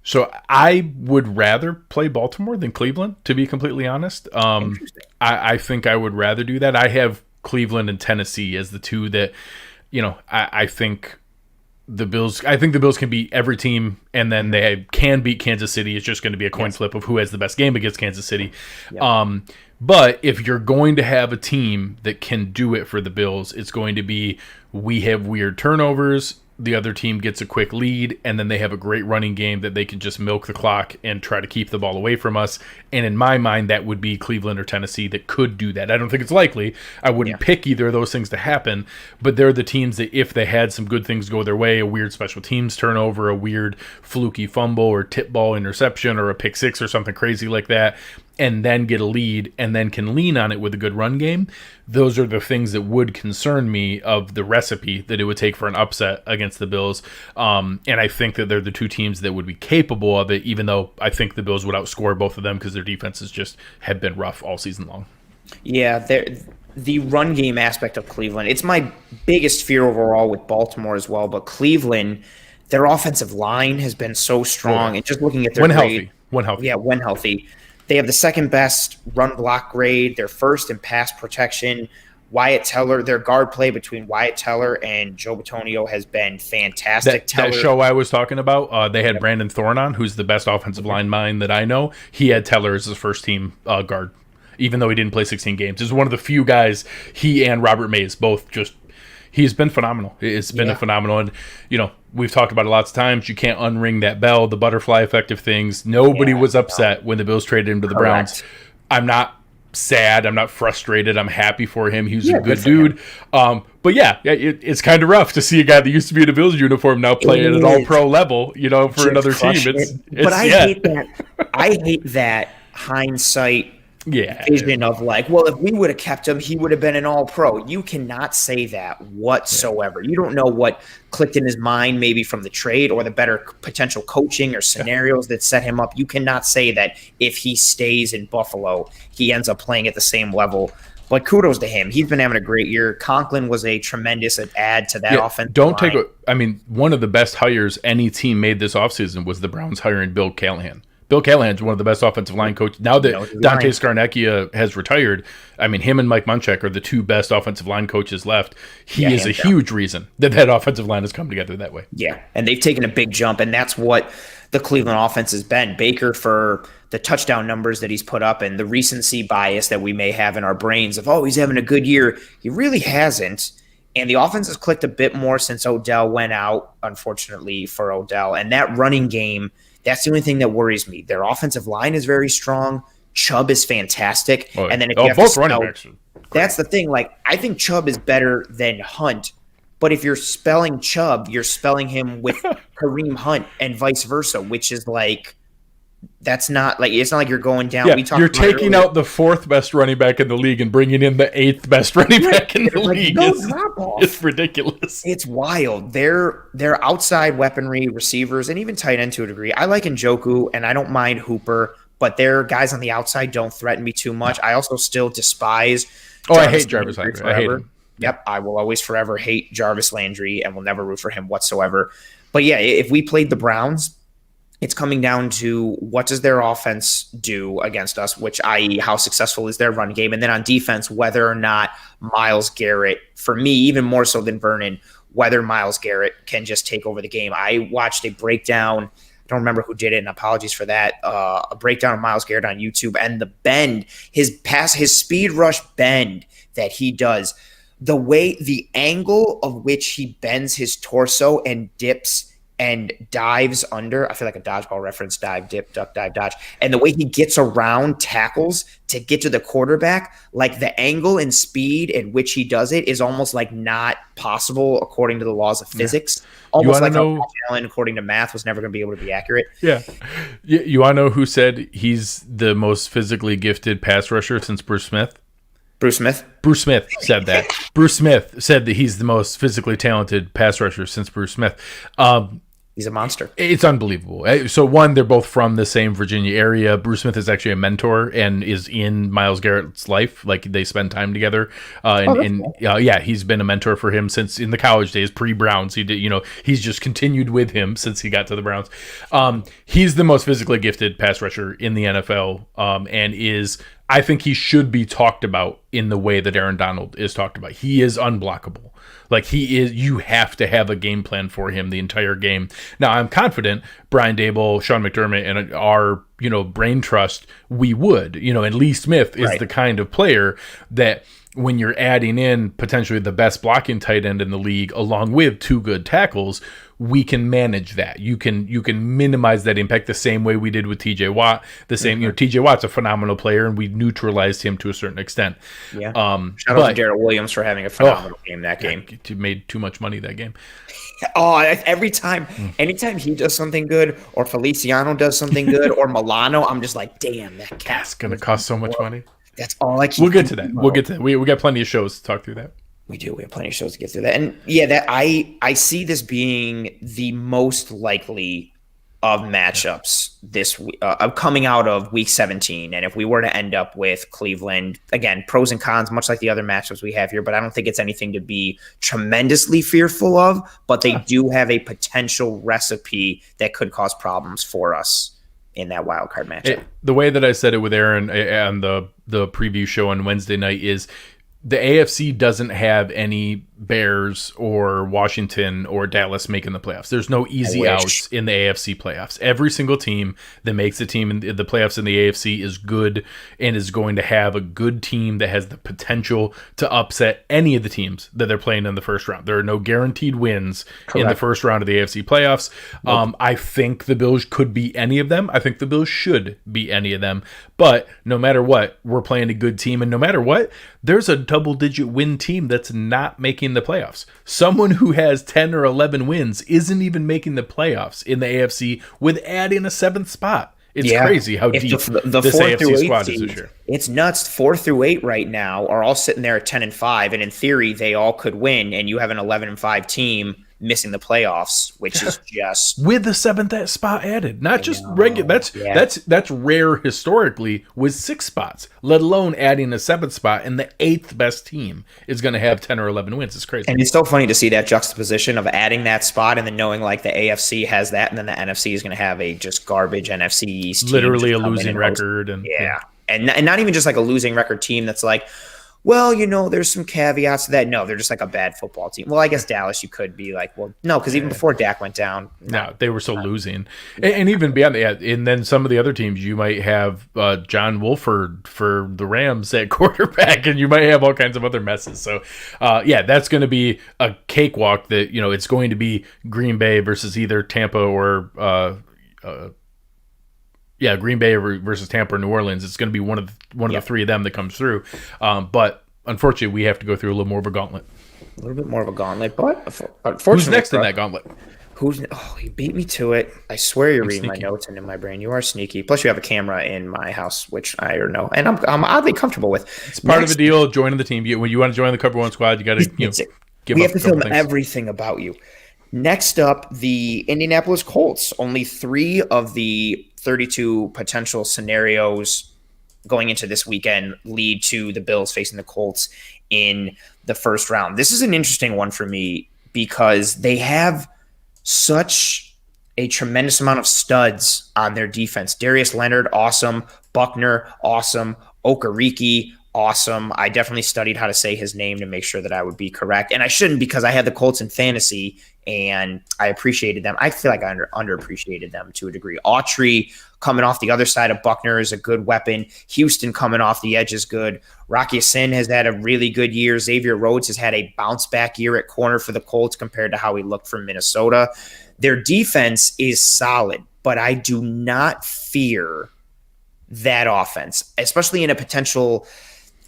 So I would rather play Baltimore than Cleveland, to be completely honest. I think I would rather do that. I have Cleveland and Tennessee as the two that, I think the Bills can beat every team, and then they can beat Kansas City. It's just going to be a coin flip of who has the best game against Kansas City. Yep. But if you're going to have a team that can do it for the Bills, it's going to be, we have weird turnovers, the other team gets a quick lead, and then they have a great running game that they can just milk the clock and try to keep the ball away from us. And in my mind, that would be Cleveland or Tennessee that could do that. I don't think it's likely. I wouldn't pick either of those things to happen, but they're the teams that, if they had some good things go their way, a weird special teams turnover, a weird fluky fumble or tip ball interception or a pick six or something crazy like that, and then get a lead and then can lean on it with a good run game, those are the things that would concern me of the recipe that it would take for an upset against the Bills. And I think that they're the two teams that would be capable of it, even though I think the Bills would outscore both of them because their defenses just have been rough all season long. Yeah, the run game aspect of Cleveland, it's my biggest fear overall with Baltimore as well, but Cleveland, their offensive line has been so strong. And just looking at their grade, when healthy. Yeah, when healthy. They have the second best run block grade. They're first in pass protection. Wyatt Teller, their guard play between Wyatt Teller and Joe Bitonio has been fantastic. That show I was talking about, they had Brandon Thorne on, who's the best offensive line mind that I know. He had Teller as his first team guard, even though he didn't play 16 games. He's one of the few guys, he and Robert Mays, both just, he's been phenomenal. It's been a phenomenal. And, we've talked about it lots of times. You can't unring that bell, the butterfly effect of things. Nobody was upset when the Bills traded him to the Browns. I'm not sad. I'm not frustrated. I'm happy for him. He was a good dude. But it's kind of rough to see a guy that used to be in a Bills uniform now play at an all-pro level, for another team. But I hate that. I hate that hindsight vision of if we would have kept him, he would have been an all-pro. You cannot say that whatsoever. You don't know what clicked in his mind, maybe from the trade or the better potential coaching or scenarios that set him up. You cannot say that if he stays in Buffalo, he ends up playing at the same level. But kudos to him. He's been having a great year. Conklin was a tremendous add to that offense. One of the best hires any team made this offseason was the Browns hiring Bill Callahan. Bill Callahan's one of the best offensive line coaches. Now that Dante Scarnecchia has retired, him and Mike Munchak are the two best offensive line coaches left. He is a huge reason that offensive line has come together that way. Yeah, and they've taken a big jump, and that's what the Cleveland offense has been. Baker, for the touchdown numbers that he's put up and the recency bias that we may have in our brains of, he's having a good year. He really hasn't. And the offense has clicked a bit more since Odell went out, unfortunately, for Odell. And that running game, that's the only thing that worries me. Their offensive line is very strong. Chubb is fantastic. And then if you have both running backs, that's the thing. I think Chubb is better than Hunt. But if you're spelling Chubb, you're spelling him with Kareem Hunt and vice versa, which is that's not it's not like you're going down. Yeah, you're taking out the fourth best running back in the league and bringing in the eighth best running back in the league. It's ridiculous. It's wild. They're outside weaponry, receivers, and even tight end to a degree. I like Njoku, and I don't mind Hooper, but their guys on the outside don't threaten me too much. I also still despise I hate Jarvis Landry. I hate him. Yep, I will always forever hate Jarvis Landry and will never root for him whatsoever. But yeah, if we played the Browns, it's coming down to what does their offense do against us, which i.e. how successful is their run game, and then on defense, whether or not Myles Garrett, for me, even more so than Vernon, whether Myles Garrett can just take over the game. I watched a breakdown. I don't remember who did it, and apologies for that. A breakdown of Myles Garrett on YouTube, and the bend, his speed rush bend that he does, the angle of which he bends his torso and dips and dives under. I feel like a dodgeball reference: dive, dip, duck, dive, dodge. And the way he gets around tackles to get to the quarterback, like the angle and speed at which he does it is almost like not possible according to the laws of physics. Yeah. Almost like how Josh Allen, according to math, was never going to be able to be accurate. Yeah. You want to know who said he's the most physically gifted pass rusher since Bruce Smith? Bruce Smith? Bruce Smith said that. Bruce Smith said that he's the most physically talented pass rusher since Bruce Smith. He's a monster. It's unbelievable. So one, they're both from the same Virginia area. Bruce Smith is actually a mentor and is in Myles Garrett's life. Like, they spend time together. He's been a mentor for him since in the college days, pre-Browns. He's just continued with him since he got to the Browns. He's the most physically gifted pass rusher in the NFL, and I think he should be talked about in the way that Aaron Donald is talked about. He is unblockable. Like, you have to have a game plan for him the entire game. Now, I'm confident Brian Daboll, Sean McDermott, and our, brain trust, we would. And Lee Smith is the kind of player that when you're adding in potentially the best blocking tight end in the league, along with two good tackles, we can manage that. You can minimize that impact the same way we did with TJ Watt. The same, TJ Watt's a phenomenal player, and we neutralized him to a certain extent. Yeah. Shout out to Darrell Williams for having a phenomenal game that game. He made too much money that game. Anytime he does something good, or Feliciano does something good, or Milano, I'm just like, damn, that cat's going to cost so much money. That's all I keep. We'll get to that. We got plenty of shows to talk through that. We do. We have plenty of shows to get through that. And yeah, that I see this being the most likely of matchups this coming out of week 17. And if we were to end up with Cleveland, again, pros and cons, much like the other matchups we have here, but I don't think it's anything to be tremendously fearful of, but they do have a potential recipe that could cause problems for us in that wild card matchup. The way that I said it with Aaron on the preview show on Wednesday night is the AFC doesn't have any Bears or Washington or Dallas making the playoffs. There's no easy outs in the AFC playoffs. Every single team that makes the team in the playoffs in the AFC is good and is going to have a good team that has the potential to upset any of the teams that they're playing in the first round. There are no guaranteed wins in the first round of the AFC playoffs. Nope. I think the Bills could beat any of them. I think the Bills should beat any of them. But no matter what, we're playing a good team. And no matter what, there's a double-digit win team that's not making the playoffs. Someone who has 10 or 11 wins isn't even making the playoffs in the AFC with adding a 7th spot. It's crazy how deep the this 4 AFC through 8 squad is this year. It's nuts. 4 through 8 right now are all sitting there at 10-5, and in theory, they all could win, and you have an 11-5 team missing the playoffs, which is just with the 7th spot added, not just regular. That's rare historically with 6 spots, let alone adding a 7th spot, and the 8th best team is going to have 10 or 11 wins. It's crazy. And it's so funny to see that juxtaposition of adding that spot and then knowing like the AFC has that, and then the NFC is going to have a just garbage NFC East, literally a losing record, and not even just like a losing record team that's like, well, there's some caveats to that. No, they're just like a bad football team. Well, I guess Dallas, you could be like, well, no, because even before Dak went down, they were still losing. And even beyond that, and then some of the other teams, you might have John Wolford for the Rams at quarterback, and you might have all kinds of other messes. So, that's going to be a cakewalk that, it's going to be Green Bay versus either Tampa or Green Bay versus Tampa or New Orleans. It's going to be one of the three of them that comes through. But unfortunately, we have to go through a little more of a gauntlet. A little bit more of a gauntlet, but unfortunately, who's next in that gauntlet? He beat me to it. I swear you're reading my notes and in my brain. You are sneaky. Plus, you have a camera in my house, which I don't know, and I'm oddly comfortable with. It's part of the deal. Joining the team. When you want to join the Cover One squad, you got to give up. We have to film everything about you. Next up, the Indianapolis Colts. Only 3 of the 32 potential scenarios going into this weekend lead to the Bills facing the Colts in the first round. This is an interesting one for me because they have such a tremendous amount of studs on their defense. Darius Leonard, awesome. Buckner, awesome. Okereke, awesome. I definitely studied how to say his name to make sure that I would be correct. And I shouldn't, because I had the Colts in fantasy and I appreciated them. I feel like I underappreciated them to a degree. Autry coming off the other side of Buckner is a good weapon. Houston coming off the edge is good. Rocky Sin has had a really good year. Xavier Rhodes has had a bounce back year at corner for the Colts compared to how he looked from Minnesota. Their defense is solid, but I do not fear that offense, especially in a potential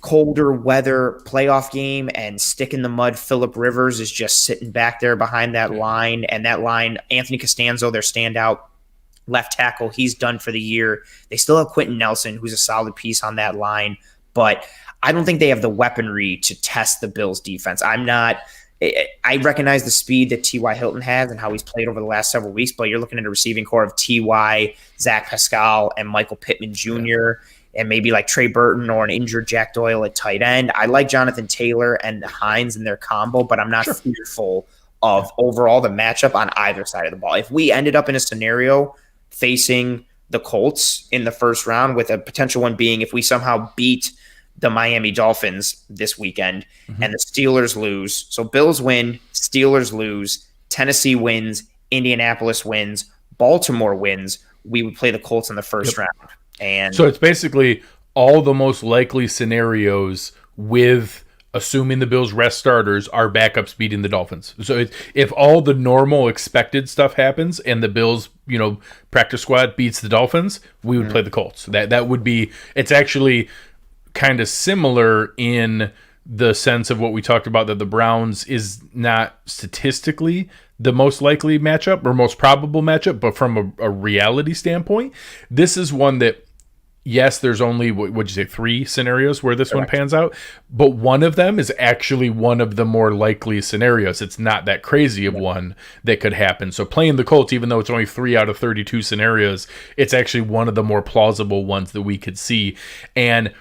colder weather playoff game, and stick in the mud. Phillip Rivers is just sitting back there behind that line, and that line, Anthony Costanzo, their standout left tackle, he's done for the year. They still have Quentin Nelson, who's a solid piece on that line, but I don't think they have the weaponry to test the Bills defense. I recognize the speed that T.Y. Hilton has and how he's played over the last several weeks, but you're looking at a receiving core of T.Y., Zach Pascal, and Michael Pittman Jr., and maybe like Trey Burton or an injured Jack Doyle at tight end. I like Jonathan Taylor and Hines in their combo, but I'm not fearful of overall the matchup on either side of the ball. If we ended up in a scenario facing the Colts in the first round, with a potential one being if we somehow beat the Miami Dolphins this weekend and the Steelers lose. So Bills win, Steelers lose, Tennessee wins, Indianapolis wins, Baltimore wins, we would play the Colts in the first round. And so it's basically all the most likely scenarios, with assuming the Bills rest starters, are backups beating the Dolphins. So if all the normal expected stuff happens and the Bills, practice squad beats the Dolphins, we would play the Colts. That would be, it's actually kind of similar in the sense of what we talked about, that the Browns is not statistically the most likely matchup or most probable matchup, but from a reality standpoint, this is one that, yes, there's only, what'd you say, 3 scenarios where this one pans out, but one of them is actually one of the more likely scenarios. It's not that crazy of one that could happen. So playing the Colts, even though it's only 3 out of 32 scenarios, it's actually one of the more plausible ones that we could see. And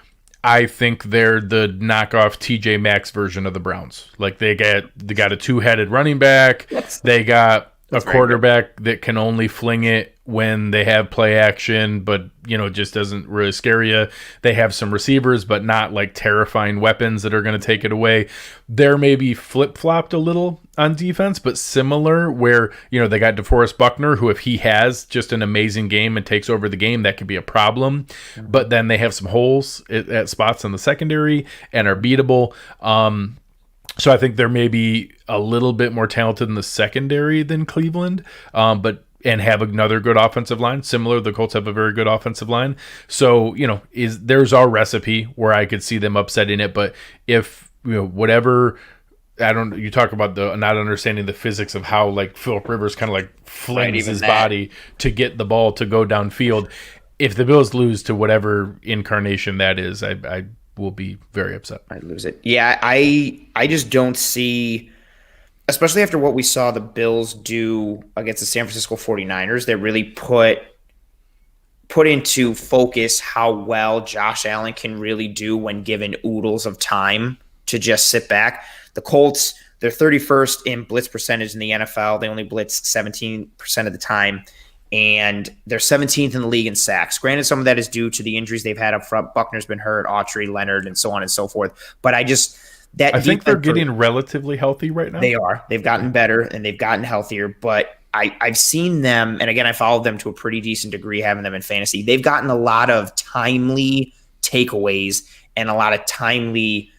I think they're the knockoff TJ Maxx version of the Browns. Like they got a 2-headed running back. They got a quarterback that can only fling it when they have play action, but just doesn't really scare you. They have some receivers, but not like terrifying weapons that are going to take it away. They're maybe flip-flopped a little on defense, but similar, where they got DeForest Buckner, who if he has just an amazing game and takes over the game, that could be a problem. But then they have some holes at spots in the secondary and are beatable. So I think they're maybe a little bit more talented in the secondary than Cleveland, and have another good offensive line. Similar, the Colts have a very good offensive line. So, there's our recipe where I could see them upsetting it. But if, whatever, you talk about the not understanding the physics of how like Phillip Rivers kind of like flings his body to get the ball to go downfield. If the Bills lose to whatever incarnation that is, I will be very upset. I'd lose it. Yeah, I just don't see, especially after what we saw the Bills do against the San Francisco 49ers, that really put into focus how well Josh Allen can really do when given oodles of time to just sit back. The Colts, they're 31st in blitz percentage in the NFL. They only blitz 17% of the time, and they're 17th in the league in sacks. Granted, some of that is due to the injuries they've had up front. Buckner's been hurt, Autry, Leonard, and so on and so forth. But I think they're getting relatively healthy right now. They are. They've gotten better and they've gotten healthier. But I've seen them, and again, I followed them to a pretty decent degree, having them in fantasy. They've gotten a lot of timely takeaways and a lot of timely,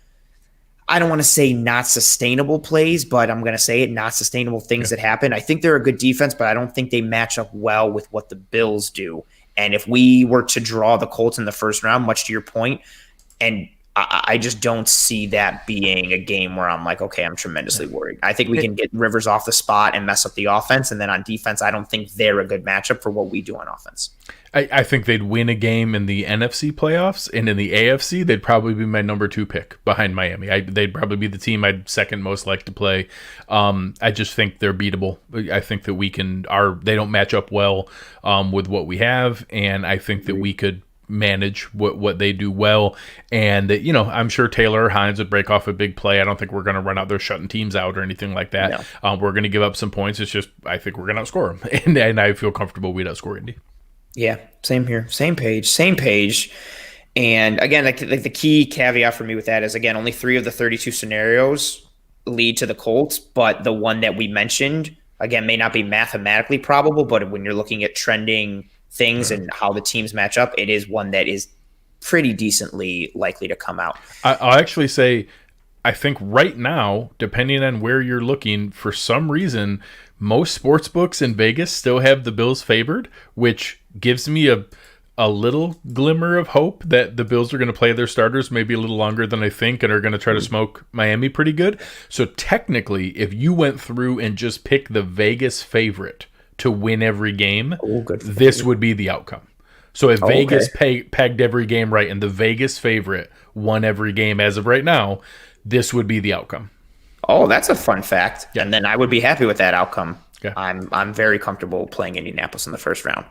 I don't want to say not sustainable plays, but I'm going to say it, not sustainable things that happen. I think they're a good defense, but I don't think they match up well with what the Bills do. And if we were to draw the Colts in the first round, much to your point, and I just don't see that being a game where I'm like, okay, I'm tremendously worried. I think we can get Rivers off the spot and mess up the offense. And then on defense, I don't think they're a good matchup for what we do on offense. I think they'd win a game in the NFC playoffs, and in the AFC, they'd probably be my number 2 pick behind Miami. They'd probably be the team I'd second most like to play. I just think they're beatable. I think that they don't match up well with what we have, and I think that we could manage what they do well. And that, I'm sure Taylor or Hines would break off a big play. I don't think we're going to run out there shutting teams out or anything like that. No. We're going to give up some points. It's just, I think we're going to outscore them. And I feel comfortable we'd outscore Indy. Yeah, same here. Same page. And again, like the key caveat for me with that is, again, only 3 of the 32 scenarios lead to the Colts, but the one that we mentioned, again, may not be mathematically probable, but when you're looking at trending things and how the teams match up, it is one that is pretty decently likely to come out. I'll actually say, I think right now, depending on where you're looking, for some reason, most sports books in Vegas still have the Bills favored, which gives me a little glimmer of hope that the Bills are going to play their starters maybe a little longer than I think and are going to try to smoke Miami pretty good. So technically, if you went through and just picked the Vegas favorite to win every game, this would be the outcome. So if Vegas pegged every game right and the Vegas favorite won every game as of right now, this would be the outcome. Oh, that's a fun fact. Yeah. And then I would be happy with that outcome. Yeah. I'm very comfortable playing Indianapolis in the first round.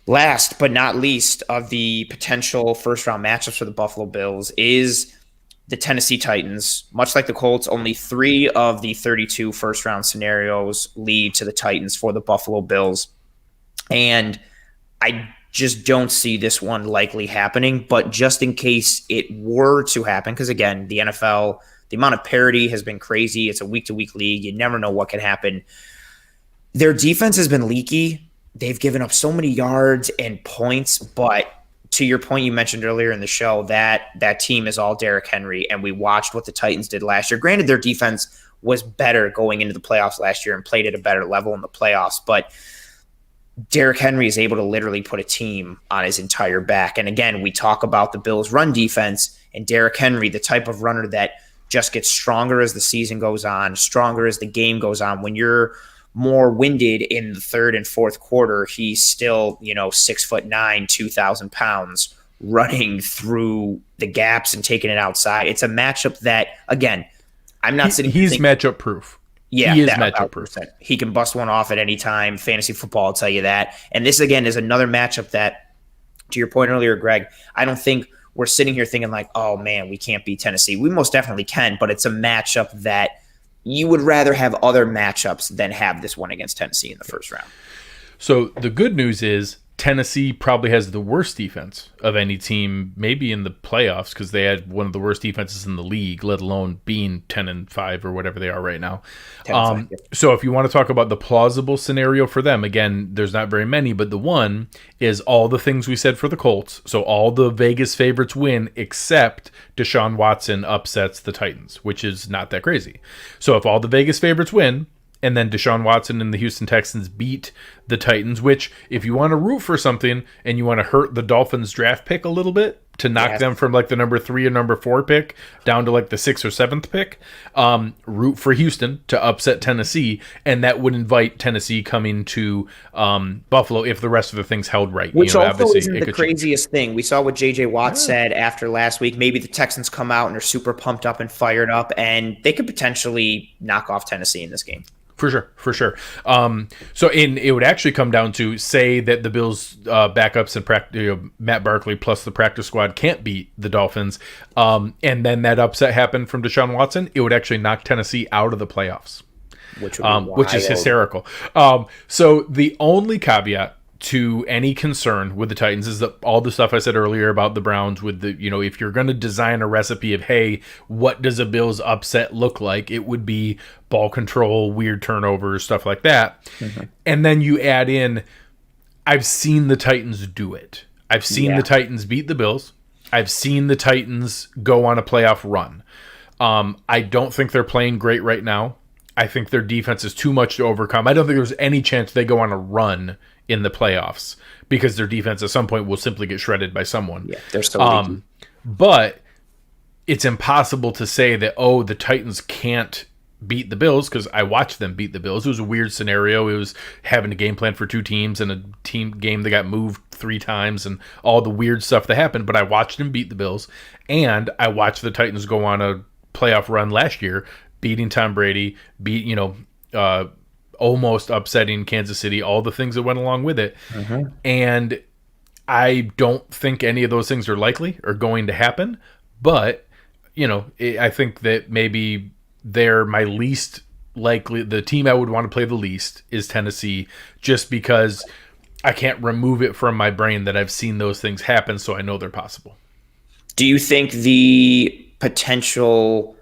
Last but not least of the potential first-round matchups for the Buffalo Bills is the Tennessee Titans. Much like the Colts, only 3 of the 32 first-round scenarios lead to the Titans for the Buffalo Bills. And I just don't see this one likely happening. But just in case it were to happen, because, again, the NFL, the amount of parity has been crazy. It's a week-to-week league. You never know what can happen. Their defense has been leaky. They've given up so many yards and points, but to your point you mentioned earlier in the show, that team is all Derrick Henry, and we watched what the Titans did last year. Granted, their defense was better going into the playoffs last year and played at a better level in the playoffs, but Derrick Henry is able to literally put a team on his entire back. And again, we talk about the Bills' run defense, and Derrick Henry, the type of runner that just gets stronger as the season goes on, stronger as the game goes on. When you're more winded in the third and fourth quarter, he's still, 6'9", 2,000 pounds running through the gaps and taking it outside. It's a matchup that, again, I'm not sitting here thinking, matchup proof. Yeah, he is matchup proof. He can bust one off at any time. Fantasy football will tell you that. And this, again, is another matchup that, to your point earlier, Greg, I don't think we're sitting here thinking like, oh man, we can't beat Tennessee. We most definitely can, but it's a matchup that you would rather have other matchups than have this one against Tennessee in the first round. So the good news is Tennessee probably has the worst defense of any team, maybe in the playoffs, because they had one of the worst defenses in the league, let alone being 10-5 or whatever they are right now. So if you want to talk about the plausible scenario for them, again, there's not very many, but the one is all the things we said for the Colts. So all the Vegas favorites win except Deshaun Watson upsets the Titans, which is not that crazy. So if all the Vegas favorites win, and then Deshaun Watson and the Houston Texans beat the Titans, which if you want to root for something and you want to hurt the Dolphins draft pick a little bit to knock them from like the number 3 or number 4 pick down to like the 6th or 7th pick, root for Houston to upset Tennessee. And that would invite Tennessee coming to Buffalo if the rest of the things held right. Which also isn't the craziest thing. We saw what J.J. Watt said after last week. Maybe the Texans come out and are super pumped up and fired up, and they could potentially knock off Tennessee in this game. For sure. It would actually come down to, say that the Bills backups and Matt Barkley plus the practice squad can't beat the Dolphins, and then that upset happened from Deshaun Watson, it would actually knock Tennessee out of the playoffs, which is hysterical. So the only caveat to any concern with the Titans is that all the stuff I said earlier about the Browns with the, if you're going to design a recipe of, hey, what does a Bills upset look like? It would be ball control, weird turnovers, stuff like that. Mm-hmm. And then you add in, I've seen the Titans do it. I've seen the Titans beat the Bills. I've seen the Titans go on a playoff run. I don't think they're playing great right now. I think their defense is too much to overcome. I don't think there's any chance they go on a run in the playoffs because their defense at some point will simply get shredded by someone. Yeah, they're so leaky. But it's impossible to say that, the Titans can't beat the Bills, because I watched them beat the Bills. It was a weird scenario. It was having a game plan for 2 teams and a team game that got moved 3 times and all the weird stuff that happened. But I watched them beat the Bills, and I watched the Titans go on a playoff run last year, beating Tom Brady, almost upsetting Kansas City, all the things that went along with it. Mm-hmm. And I don't think any of those things are likely or going to happen, but I think that maybe they're my least likely. The team I would want to play the least is Tennessee, just because I can't remove it from my brain that I've seen those things happen, so I know they're possible. Do you think the potential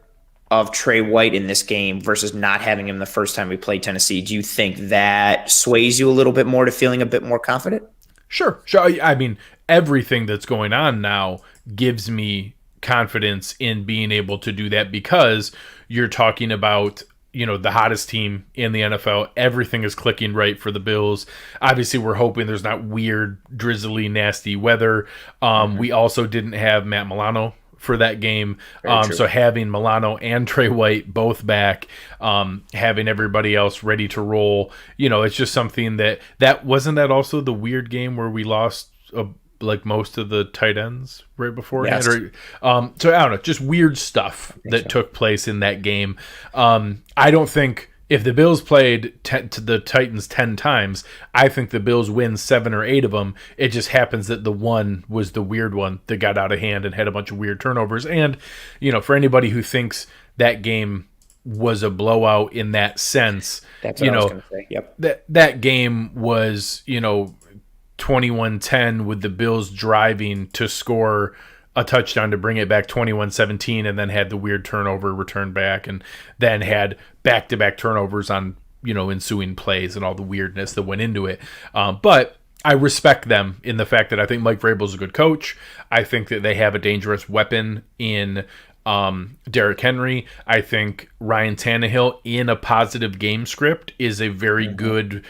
of Trey White in this game versus not having him the first time we played Tennessee, do you think that sways you a little bit more to feeling a bit more confident? Sure. I mean, everything that's going on now gives me confidence in being able to do that, because you're talking about the hottest team in the NFL. Everything is clicking right for the Bills. Obviously, we're hoping there's not weird, drizzly, nasty weather. We also didn't have Matt Milano for that game. So having Milano and Trey White both back, having everybody else ready to roll, it's just something that wasn't that also the weird game where we lost like most of the tight ends right before. Yes. So I don't know, just weird stuff that took place in that game. I don't think if the Bills played to the Titans 10 times, I think the Bills win 7 or 8 of them. It just happens that the one was the weird one that got out of hand and had a bunch of weird turnovers. And, for anybody who thinks that game was a blowout in that sense, that's what I was going to say. Yep. That game was, 21-10 with the Bills driving to score a touchdown to bring it back 21-17, and then had the weird turnover returned back, and then had back-to-back turnovers on ensuing plays and all the weirdness that went into it. But I respect them in the fact that I think Mike Vrabel's a good coach. I think that they have a dangerous weapon in Derrick Henry. I think Ryan Tannehill in a positive game script is a very good,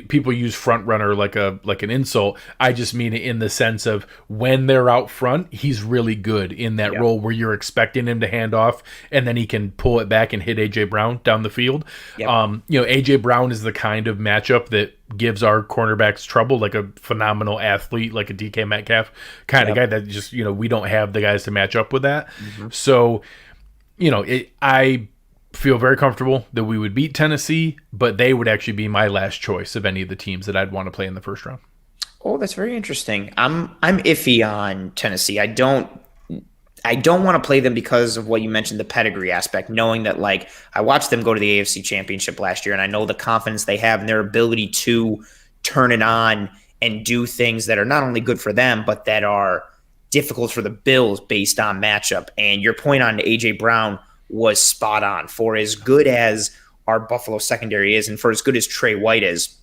people use front runner like an insult. I just mean it in the sense of when they're out front, he's really good in that role where you're expecting him to hand off and then he can pull it back and hit AJ Brown down the field. Yep. AJ Brown is the kind of matchup that gives our cornerbacks trouble, like a phenomenal athlete, like a DK Metcalf kind of guy that just, we don't have the guys to match up with that. Mm-hmm. So, I feel very comfortable that we would beat Tennessee, but they would actually be my last choice of any of the teams that I'd want to play in the first round. Oh, that's very interesting. I'm iffy on Tennessee. I don't want to play them because of what you mentioned, the pedigree aspect, knowing that I watched them go to the AFC Championship last year, and I know the confidence they have and their ability to turn it on and do things that are not only good for them, but that are difficult for the Bills based on matchup. And your point on AJ Brown was spot on. For as good as our Buffalo secondary is, and for as good as Trey White is,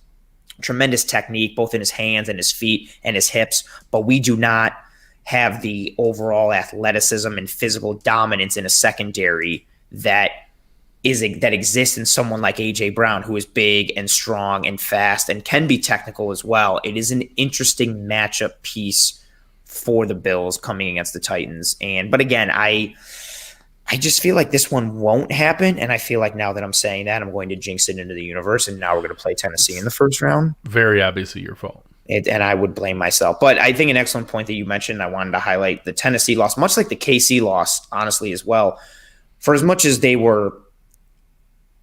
tremendous technique, both in his hands and his feet and his hips, but we do not have the overall athleticism and physical dominance in a secondary that exists in someone like AJ Brown, who is big and strong and fast and can be technical as well. It is an interesting matchup piece for the Bills coming against the Titans. But again, I just feel like this one won't happen, and I feel like now that I'm saying that, I'm going to jinx it into the universe, and now we're going to play Tennessee in the first round. Very obviously your fault. And I would blame myself. But I think an excellent point that you mentioned, I wanted to highlight the Tennessee loss, much like the KC loss, honestly, as well. For as much as they were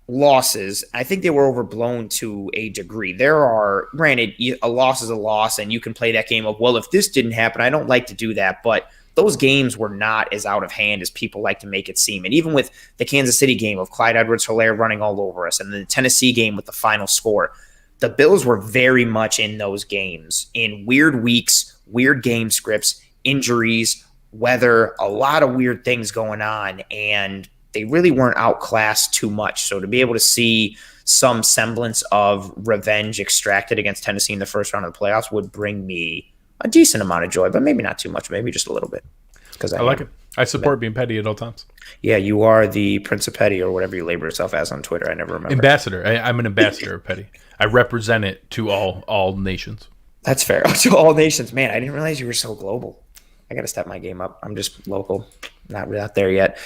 losses, I think they were overblown to a degree. Granted, a loss is a loss, and you can play that game of, well, if this didn't happen, I don't like to do that. But those games were not as out of hand as people like to make it seem. And even with the Kansas City game of Clyde Edwards-Helaire running all over us, and the Tennessee game with the final score, the Bills were very much in those games in weird weeks, weird game scripts, injuries, weather, a lot of weird things going on, and they really weren't outclassed too much. So to be able to see some semblance of revenge extracted against Tennessee in the first round of the playoffs would bring me a decent amount of joy, but maybe not too much, maybe just a little bit. Because I like it. I support being petty at all times. Yeah, you are the Prince of Petty, or whatever you label yourself as on Twitter. I never remember. Ambassador. I'm an ambassador of petty. I represent it to all nations. That's fair. To all nations. Man, I didn't realize you were so global. I got to step my game up. I'm just local. Not really out there yet.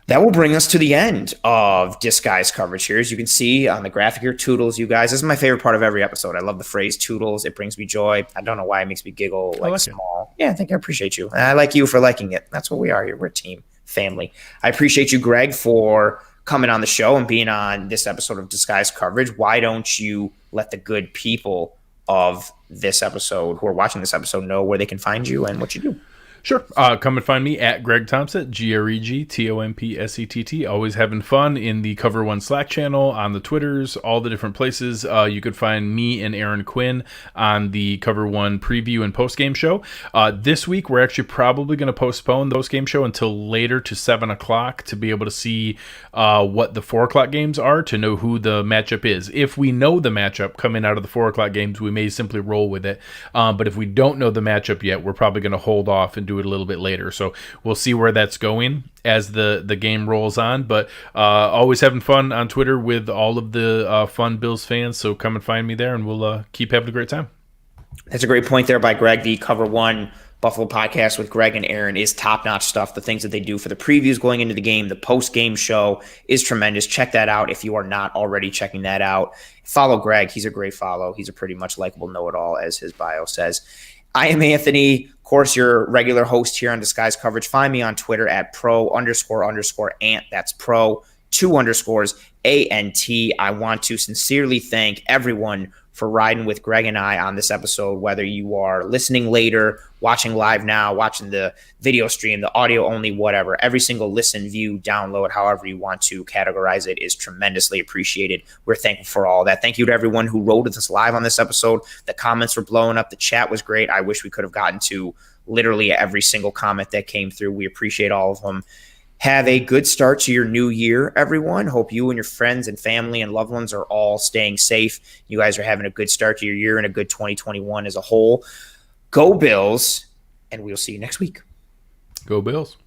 That will bring us to the end of Disguise coverage here. As you can see on the graphic here, Toodles, you guys. This is my favorite part of every episode. I love the phrase Toodles. It brings me joy. I don't know why it makes me giggle like small. Yeah, I think I appreciate you. And I like you for liking it. That's what we are here. We're a team, family. I appreciate you, Greg, for coming on the show and being on this episode of Disguise coverage. Why don't you let the good people of this episode, who are watching this episode, know where they can find you and what you do. Sure. Come and find me at Greg Tompsett, GregTompsett. Always having fun in the Cover One Slack channel, on the Twitters, all the different places. You could find me and Aaron Quinn on the Cover One preview and post-game show. This week, we're actually probably going to postpone the post-game show until later to 7 o'clock to be able to see what the 4 o'clock games are, to know who the matchup is. If we know the matchup coming out of the 4 o'clock games, we may simply roll with it. But if we don't know the matchup yet, we're probably going to hold off and do it a little bit later. So we'll see where that's going as the game rolls on. But always having fun on Twitter with all of the fun Bills fans. So come and find me there, and we'll keep having a great time. That's a great point there by Greg. The Cover One Buffalo podcast with Greg and Aaron is top-notch stuff. The things that they do for the previews going into the game, the post-game show is tremendous. Check that out if you are not already checking that out. Follow Greg. He's a great follow. He's a pretty much likable know-it-all, as his bio says. I am Anthony, of course, your regular host here on Disguise Coverage. Find me on Twitter at pro__ant. That's pro, 2 underscores, ANT. I want to sincerely thank everyone for riding with Greg and I on this episode, whether you are listening later, watching live now, watching the video stream, the audio only, whatever. Every single listen, view, download, however you want to categorize it, is tremendously appreciated. We're thankful for all that. Thank you to everyone who rode with us live on this episode. The comments were blowing up. The chat was great. I wish we could have gotten to literally every single comment that came through. We appreciate all of them. Have a good start to your new year, everyone. Hope you and your friends and family and loved ones are all staying safe. You guys are having a good start to your year and a good 2021 as a whole. Go Bills, and we'll see you next week. Go Bills.